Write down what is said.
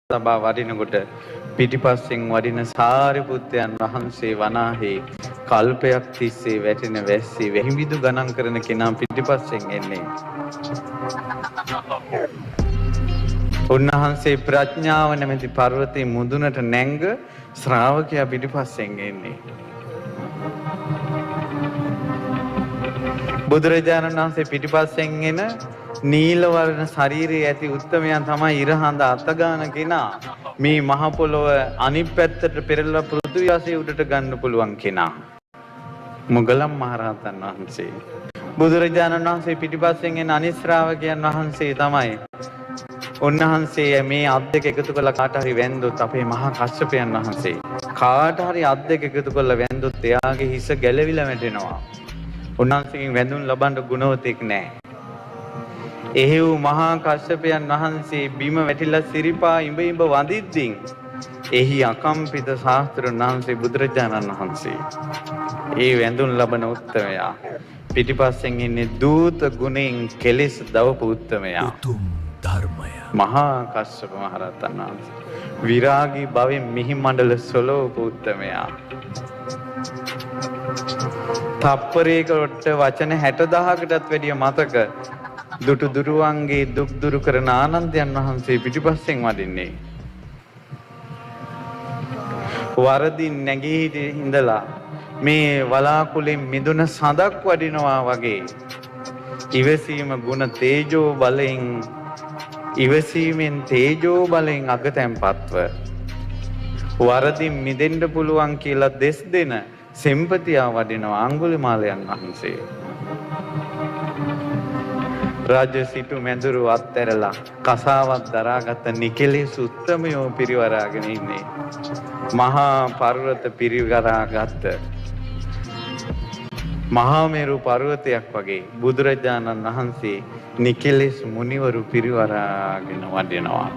තබා වඩිනකොට පිටිපස්සෙන් වඩින සාරිපුත්තයන් වහන්සේ වනාහි කල්පයක් තිස්සේ වැටෙන වැස්සේ වැහිවිදු ගණන් කරන කෙනා පිටිපස්සෙන් එන්නේ. උන්වහන්සේ ප්‍රඥාව නැමැති පර්වතයේ මුදුනට නැංග ශ්‍රාවකයා පිටිපස්සෙන් එන්නේ. බුදුරජාණන් වහන්සේ පිටිපස්සෙන් එන නීල වර්ණ ශරීරයේ ඇති උත්තමයන් තමයි ඉරහඳ අතගාන කෙනා. මේ මහ පොළොව අනිත් පැත්තට පෙරලා පෘථිවි ආසේ උඩට ගන්න පුළුවන් කෙනා. මොගලම් මහරහතන් වහන්සේ. බුදුරජාණන් වහන්සේ පිටිපස්සෙන් එන අනිත් ශ්‍රාවකයන් වහන්සේ තමයි. උන්වහන්සේ මේ අත් දෙක එකතු කරලා කාට හරි වැන්දොත් අපේ මහා කස්සපයන් වහන්සේ කාට හරි අත් දෙක එකතු කරලා වැන්දොත් එයාගේ හිස ගැලවිලා වැටෙනවා. උන්වහන්සේගෙන් වැඳුම් ලබන්න ගුණවතෙක් නැහැ. එහෙව් මහා කස්සපයන් වහන්සේ බිම වැටිලා සිරිපා ඉඹ ඉඹ වඳිද්දී එහි අකම්පිත ශාස්ත්‍රඥ වහන්සේ බුදුරජාණන් වහන්සේ ඒ වැඳුම් ලබන උත්තමයා පිටිපස්සෙන් ඉන්නේ දූත ගුණෙන් කෙලෙස් දවපු උත්තමයා උතුම් ධර්මය මහා කස්සප මහ රහතන් වහන්සේ විරාගී භවෙන් මිහි මණ්ඩල සොලවපු උත්තමයා තප්පරයකට වචන 60000කටත් වැඩිය මතක දුටු දුරුවන්ගේ දුක් දුරු කරන ආනන්දයන් වහන්සේ පිටිපස්සෙන් වඩින්නේ. වරදින් නැගී ඉඳලා මේ වලාකුලෙන් මිදුන සඳක් වඩිනවා වගේ ඉවසීම ගුණ තේජෝ බලෙන් ඉවසීමෙන් තේජෝ බලෙන් අගතැන්පත්ව වරදින් මිදෙන්න පුළුවන් කියලා දෙස් දෙන සෙම්පතියා වඩිනවා අඟුලිමාලයන් වහන්සේ. රාජ්‍ය සිටු මැදුරු අත්හැරලා කසාවත් දරාගත් නිකලෙස් උත්තමයෝ පිරිවරාගෙන ඉන්නේ. මහා පර්වත පිරිවරාගත් මහා මේරු පර්වතයක් වගේ බුදුරජාණන් වහන්සේ නිකලෙස් මුනිවරු පිරිවරාගෙන වඩිනවා.